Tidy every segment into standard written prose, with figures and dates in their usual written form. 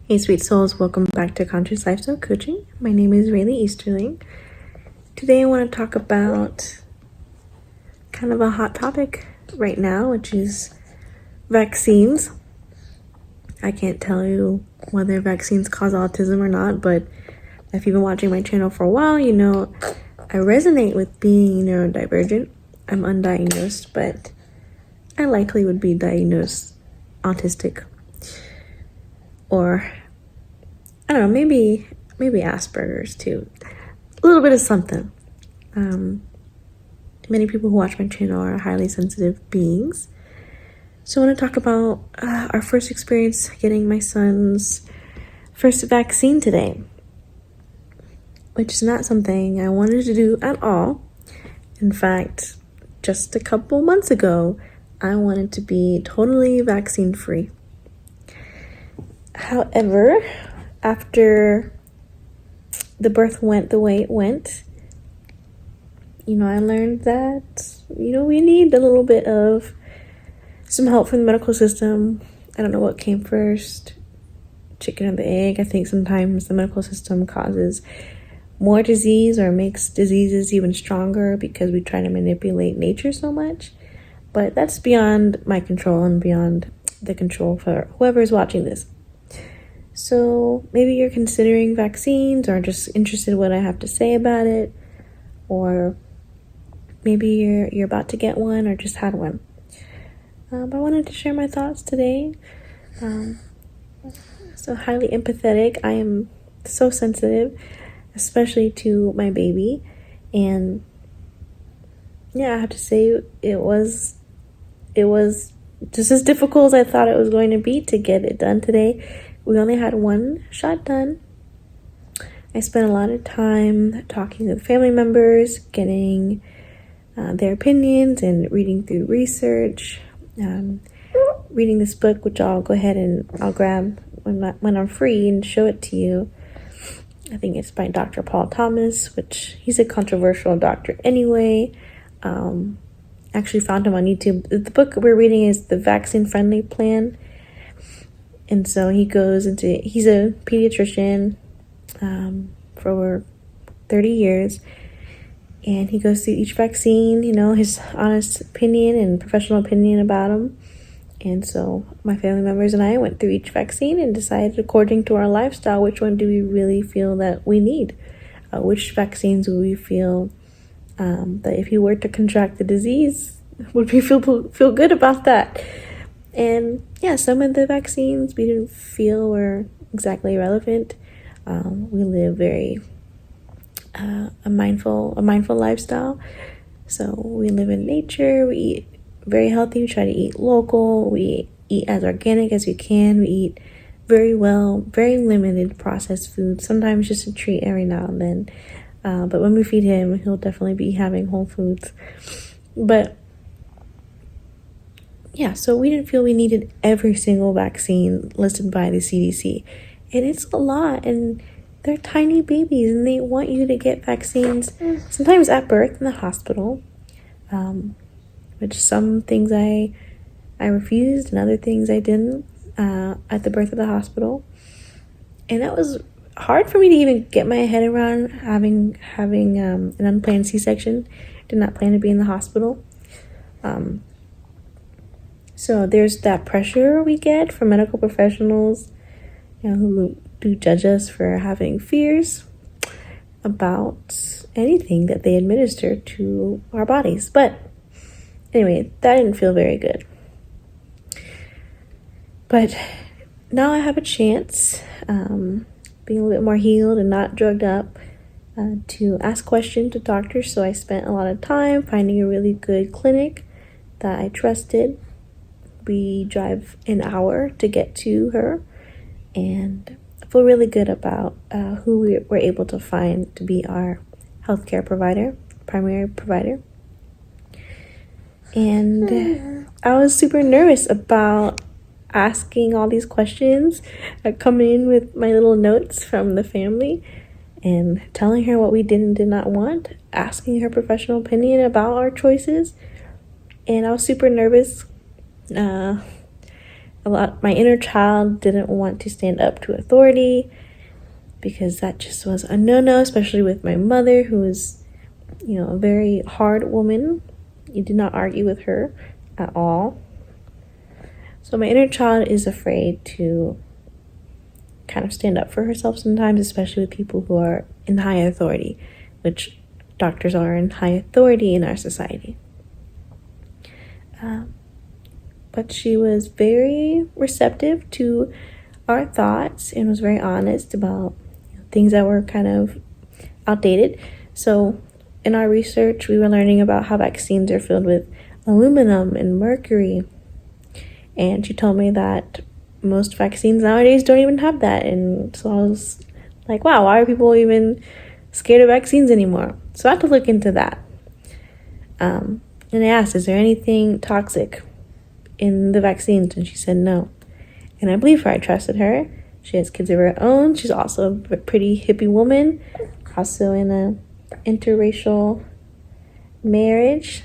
Hey sweet souls, welcome back to Conscious Lifestyle Coaching. My name is Raileigh Easterling. Today I want to talk about kind of a hot topic right now, which is vaccines. I can't tell you whether vaccines cause autism or not, but if you've been watching my channel for a while, you know I resonate with being neurodivergent. I'm undiagnosed, but I likely would be diagnosed autistic. Or I don't know, maybe Asperger's too. A little bit of something. Many people who watch my channel are highly sensitive beings. So I want to talk about our first experience getting my son's first vaccine today, which is not something I wanted to do at all. In fact, just a couple months ago, I wanted to be totally vaccine free. However, after the birth went the way it went, I learned that, we need a little bit of some help from the medical system. I don't know what came first, chicken or the egg. I think sometimes the medical system causes more disease or makes diseases even stronger because we try to manipulate nature so much. But that's beyond my control and beyond the control for whoever is watching this. So maybe you're considering vaccines or just interested in what I have to say about it, or maybe you're about to get one or just had one. But I wanted to share my thoughts today. So highly empathetic. I am so sensitive, especially to my baby. And yeah, I have to say it was just as difficult as I thought it was going to be to get it done today. We only had one shot done. I spent a lot of time talking with family members, getting their opinions and reading through research, reading this book, which I'll go ahead and I'll grab when I'm free and show it to you. I think it's by Dr. Paul Thomas, which he's a controversial doctor anyway. Actually found him on YouTube. The book we're reading is The Vaccine Friendly Plan. And so he's a pediatrician for over 30 years. And he goes through each vaccine, his honest opinion and professional opinion about them. And so my family members and I went through each vaccine and decided according to our lifestyle, which one do we really feel that we need? Which vaccines would we feel that if you were to contract the disease, would we feel good about that? And yeah, some of the vaccines we didn't feel were exactly relevant. We live a mindful lifestyle. So we live in nature. We eat very healthy. We try to eat local. We eat as organic as we can. We eat very well, very limited processed food. Sometimes just a treat every now and then. But when we feed him, he'll definitely be having whole foods. But yeah, so we didn't feel we needed every single vaccine listed by the CDC. And it's a lot, and they're tiny babies, and they want you to get vaccines sometimes at birth in the hospital, which some things I refused and other things I didn't at the birth of the hospital. And that was hard for me to even get my head around having an unplanned C-section. Did not plan to be in the hospital. So there's that pressure we get from medical professionals, who do judge us for having fears about anything that they administer to our bodies. But anyway, that didn't feel very good. But now I have a chance, being a little bit more healed and not drugged up, to ask questions to doctors. So I spent a lot of time finding a really good clinic that I trusted. We drive an hour to get to her, and I feel really good about who we were able to find to be our healthcare provider, primary provider. And I was super nervous about asking all these questions. I come in with my little notes from the family and telling her what we did and did not want, asking her professional opinion about our choices. And I was super nervous. my inner child didn't want to stand up to authority because that just was a no-no, especially with my mother, who was, a very hard woman. You did not argue with her at all. So my inner child is afraid to kind of stand up for herself sometimes, especially with people who are in high authority, which doctors are in high authority in our society. But she was very receptive to our thoughts and was very honest about things that were kind of outdated. So in our research, we were learning about how vaccines are filled with aluminum and mercury. And she told me that most vaccines nowadays don't even have that. And so I was like, wow, why are people even scared of vaccines anymore? So I had to look into that. And I asked, is there anything toxic in the vaccines? And she said no. And I believe her. I trusted her. She has kids of her own. She's also a pretty hippie woman, also in a interracial marriage.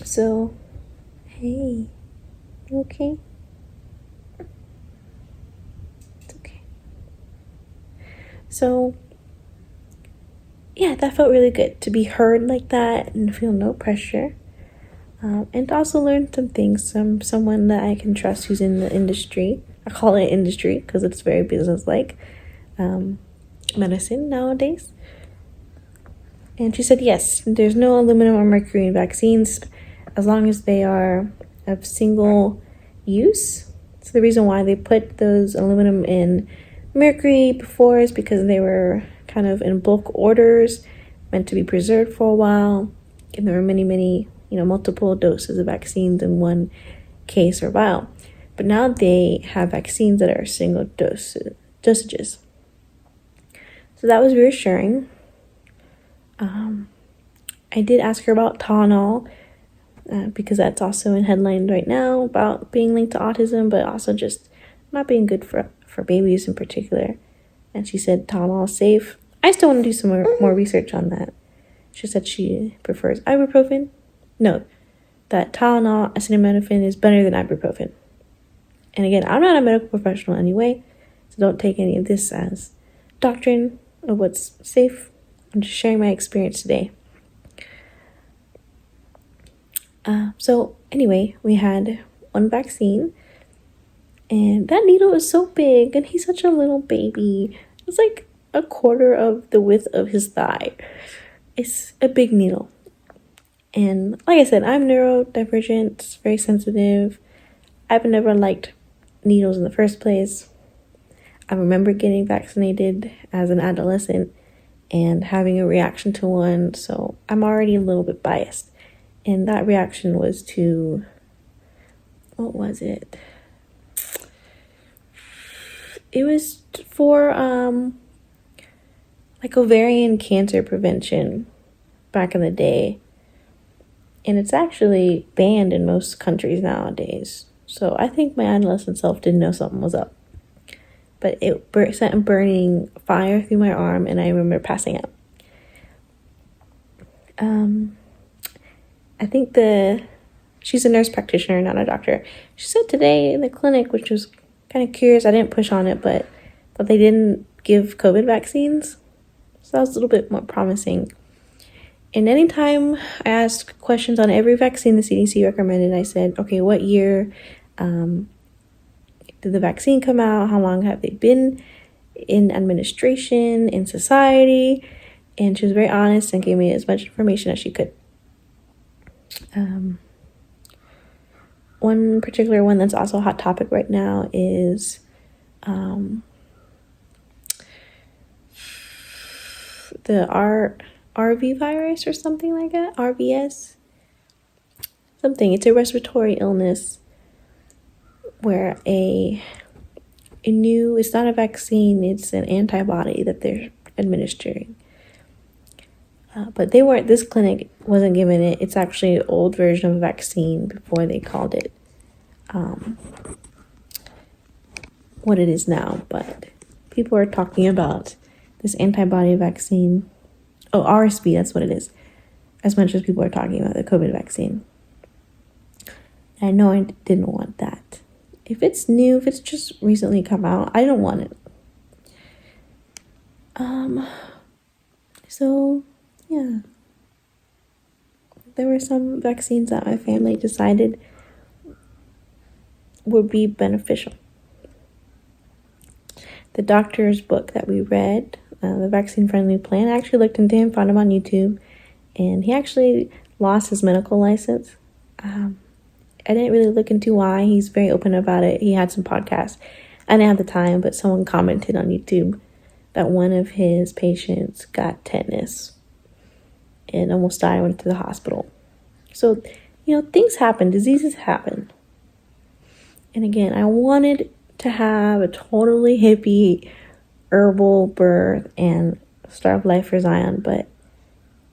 So, hey, you okay? It's okay. So, yeah, that felt really good to be heard like that and feel no pressure. And to also learn some things from someone that I can trust who's in the industry. I call it industry because it's very business-like, medicine nowadays. And she said, yes, there's no aluminum or mercury in vaccines as long as they are of single use. So the reason why they put those aluminum and mercury before is because they were kind of in bulk orders, meant to be preserved for a while. And there were many, multiple doses of vaccines in one case or vial. But now they have vaccines that are single dosages. So that was reassuring. I did ask her about Tylenol because that's also in headlines right now about being linked to autism, but also just not being good for babies in particular. And she said Tylenol is safe. I still want to do some more research on that. She said she prefers ibuprofen. No, that Tylenol, acetaminophen is better than ibuprofen. And again, I'm not a medical professional anyway, so don't take any of this as doctrine of what's safe. I'm just sharing my experience today. So anyway, we had one vaccine, and that needle is so big, and he's such a little baby. It's like a quarter of the width of his thigh. It's a big needle. And like I said, I'm neurodivergent, very sensitive. I've never liked needles in the first place. I remember getting vaccinated as an adolescent and having a reaction to one, so I'm already a little bit biased. And that reaction was to, what was it? It was for like ovarian cancer prevention back in the day. And it's actually banned in most countries nowadays. So I think my adolescent self didn't know something was up. But it sent a burning fire through my arm, and I remember passing out. I think she's a nurse practitioner, not a doctor. She said today in the clinic, which was kind of curious, I didn't push on it, but they didn't give COVID vaccines. So that was a little bit more promising. And anytime I asked questions on every vaccine the CDC recommended, I said, okay, what year did the vaccine come out? How long have they been in administration, in society? And she was very honest and gave me as much information as she could. One particular one that's also a hot topic right now is the RV virus or something like that. RVS. Something. It's a respiratory illness where it's not a vaccine, it's an antibody that they're administering. But this clinic wasn't given it. It's actually an old version of a vaccine before they called it what it is now. But people are talking about this antibody vaccine. Oh, RSV, that's what it is. As much as people are talking about the COVID vaccine. And I know I didn't want that. If it's new, if it's just recently come out, I don't want it. So yeah, there were some vaccines that my family decided would be beneficial. The doctor's book that we read, the vaccine friendly plan, I actually looked into him, found him on YouTube, and he actually lost his medical license. I didn't really look into why. He's very open about it. He had some podcasts. I didn't have the time, but someone commented on YouTube that one of his patients got tetanus and almost died, went to the hospital. So, things happen, diseases happen. And again, I wanted to have a totally hippie, herbal birth and start of life for Zion, but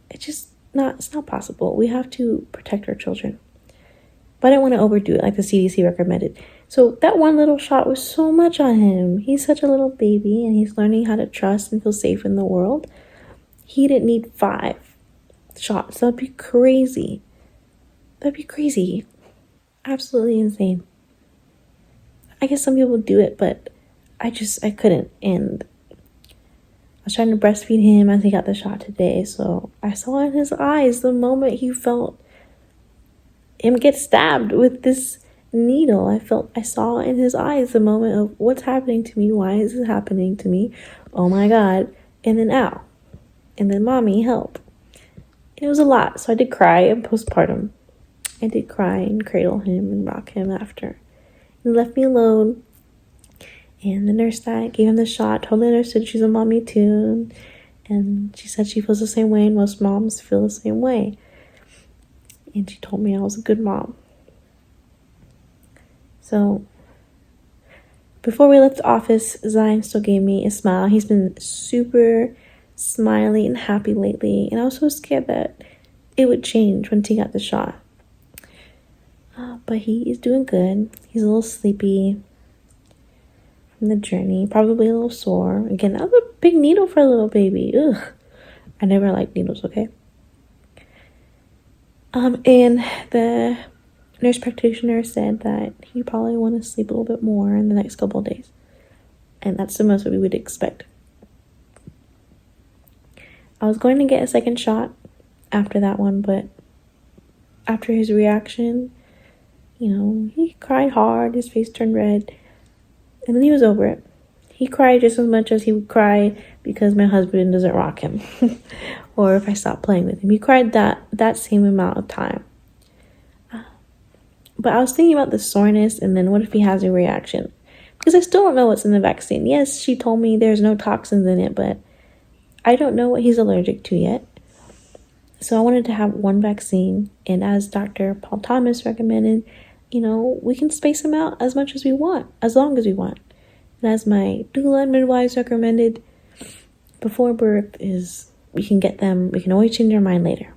it's not possible. We have to protect our children. But I didn't want to overdo it like the CDC recommended. So that one little shot was so much on him. He's such a little baby and he's learning how to trust and feel safe in the world. He didn't need 5 shots. That'd be crazy. Absolutely insane. I guess some people do it, but I couldn't. And I was trying to breastfeed him as he got the shot today. So I saw in his eyes the moment he felt him get stabbed with this needle. I saw in his eyes the moment of what's happening to me. Why is this happening to me? Oh my God. And then ow. And then mommy, help. It was a lot. So I did cry in postpartum. I did cry and cradle him and rock him after. He left me alone. And the nurse that gave him the shot totally understood she's a mommy too. And she said she feels the same way and most moms feel the same way. And she told me I was a good mom. So before we left the office, Zion still gave me a smile. He's been super smiley and happy lately. And I was so scared that it would change once he got the shot. But he is doing good. He's a little sleepy from the journey. Probably a little sore. Again, that was a big needle for a little baby. Ugh. I never liked needles, okay? And the nurse practitioner said that he probably want to sleep a little bit more in the next couple of days. And that's the most we would expect. I was going to get a second shot after that one, but after his reaction, he cried hard, his face turned red, and then he was over it. He cried just as much as he would cry because my husband doesn't rock him or if I stop playing with him. He cried that same amount of time. But I was thinking about the soreness and then what if he has a reaction? Because I still don't know what's in the vaccine. Yes, she told me there's no toxins in it, but I don't know what he's allergic to yet. So I wanted to have one vaccine, and as Dr. Paul Thomas recommended, we can space them out as much as we want, as long as we want. And as my doula and midwives recommended, before birth we can always change our mind later.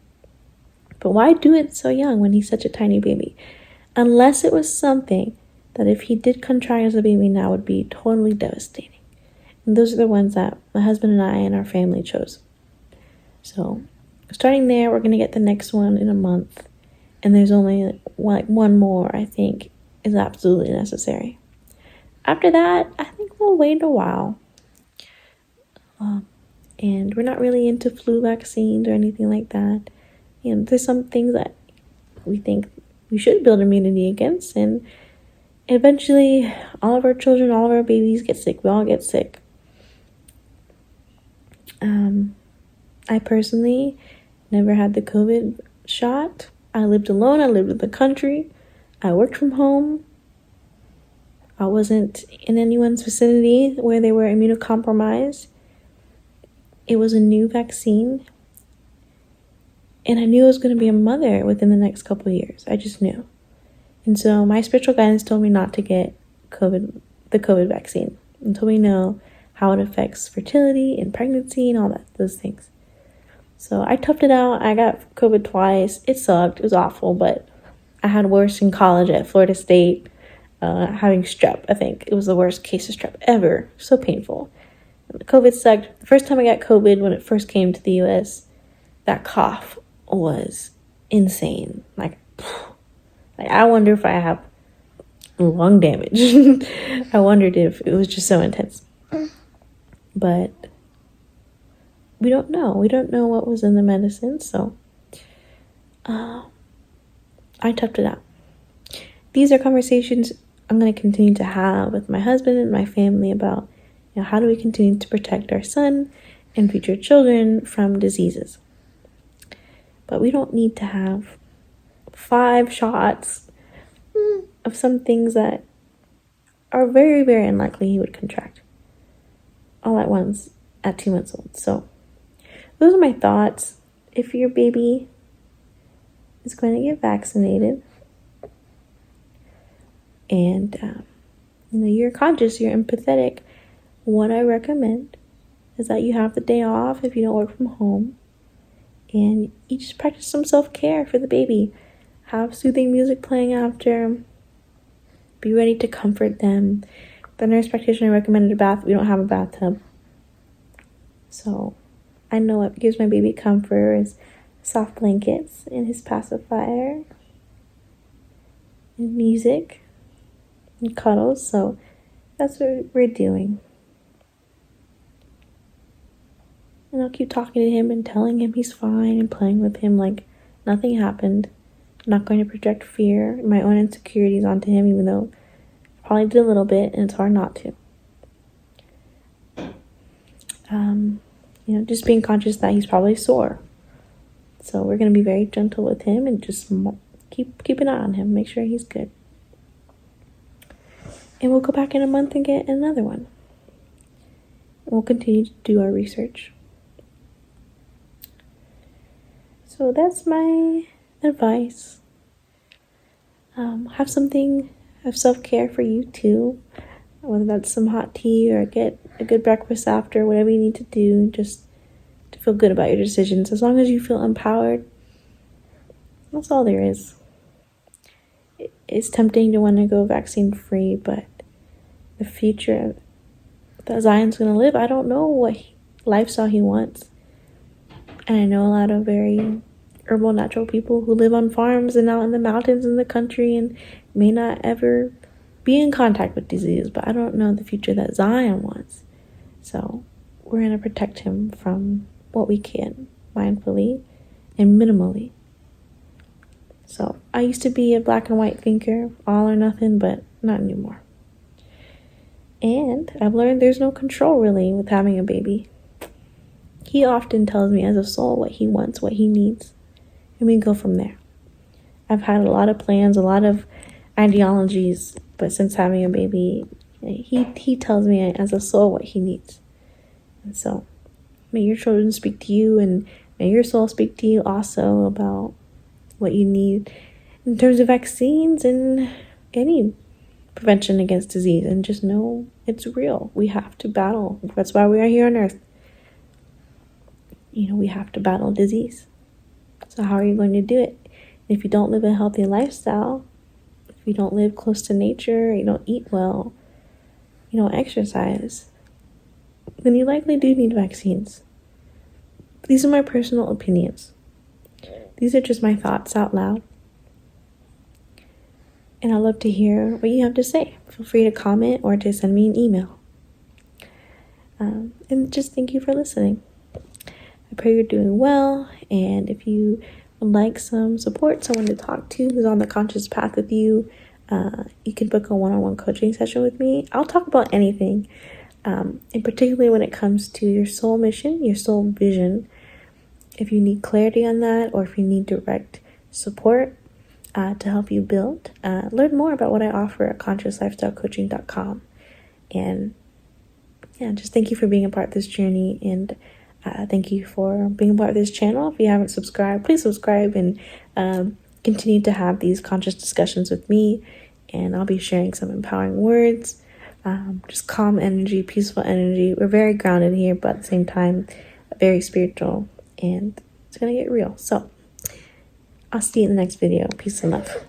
But why do it so young when he's such a tiny baby? Unless it was something that if he did contract as a baby now would be totally devastating. And those are the ones that my husband and I and our family chose. So starting there, we're going to get the next one in a month. And there's only one more, I think, is absolutely necessary. After that, I think we'll wait a while. And we're not really into flu vaccines or anything like that. There's some things that we think we should build immunity against. And eventually, all of our children, all of our babies get sick. We all get sick. I personally never had the COVID shot. I lived alone. I lived in the country. I worked from home. I wasn't in anyone's vicinity where they were immunocompromised. It was a new vaccine. And I knew I was going to be a mother within the next couple of years. I just knew. And so my spiritual guidance told me not to get the COVID vaccine until we know how it affects fertility and pregnancy and all those things. So I toughed it out. I got COVID twice. It sucked. It was awful, but I had worse in college at Florida State, having strep. I think it was the worst case of strep ever. So painful. COVID sucked. The first time I got COVID when it first came to the U.S., that cough was insane. Like, I wonder if I have lung damage. I wondered if it was just so intense. But we don't know. We don't know what was in the medicine, so I toughed it out. These are conversations I'm going to continue to have with my husband and my family about, how do we continue to protect our son and future children from diseases. But we don't need to have 5 shots of some things that are very, very unlikely he would contract all at once at 2 months old. So those are my thoughts. If your baby is going to get vaccinated and you're conscious, you're empathetic, what I recommend is that you have the day off if you don't work from home, and you just practice some self-care for the baby. Have soothing music playing after. Be ready to comfort them. The nurse practitioner recommended a bath. We don't have a bathtub. So I know what gives my baby comfort is soft blankets and his pacifier and music and cuddles. So that's what we're doing. And I'll keep talking to him and telling him he's fine and playing with him like nothing happened. I'm not going to project fear and my own insecurities onto him, even though I probably did a little bit, and it's hard not to. Just being conscious that he's probably sore. So we're going to be very gentle with him and just keep an eye on him, make sure he's good. And we'll go back in a month and get another one. And we'll continue to do our research. So that's my advice. Have something of self-care for you too. Whether that's some hot tea or get a good breakfast after, whatever you need to do, just to feel good about your decisions. As long as you feel empowered, that's all there is. It's tempting to want to go vaccine-free, but the future that Zion's going to live, I don't know what lifestyle he wants. And I know a lot of very herbal, natural people who live on farms and out in the mountains in the country and may not ever be in contact with disease, but I don't know the future that Zion wants. So we're going to protect him from what we can, mindfully and minimally. So I used to be a black and white thinker, all or nothing, but not anymore. And I've learned there's no control really with having a baby. He often tells me as a soul what he wants, what he needs, and we go from there. I've had a lot of plans, a lot of ideologies, but since having a baby, he tells me as a soul what he needs. And so may your children speak to you, and may your soul speak to you also about what you need in terms of vaccines and any prevention against disease. And just know it's real. We have to battle. That's why we are here on earth. We have to battle disease. So how are you going to do it? If you don't live a healthy lifestyle, if you don't live close to nature, you don't eat well, you don't exercise, then you likely do need vaccines. These are my personal opinions. These are just my thoughts out loud. And I'd love to hear what you have to say. Feel free to comment or to send me an email. And just thank you for listening. I pray you're doing well. And if you would like some support, someone to talk to who's on the conscious path with you, you can book a one-on-one coaching session with me. I'll talk about anything, and particularly when it comes to your soul mission, your soul vision. If you need clarity on that, or if you need direct support to help you build, learn more about what I offer at consciouslifestylecoaching.com. And just thank you for being a part of this journey, and thank you for being a part of this channel. If you haven't subscribed, please subscribe and continue to have these conscious discussions with me. And I'll be sharing some empowering words, just calm energy, peaceful energy. We're very grounded here, but at the same time, very spiritual, and it's going to get real. So I'll see you in the next video. Peace and love.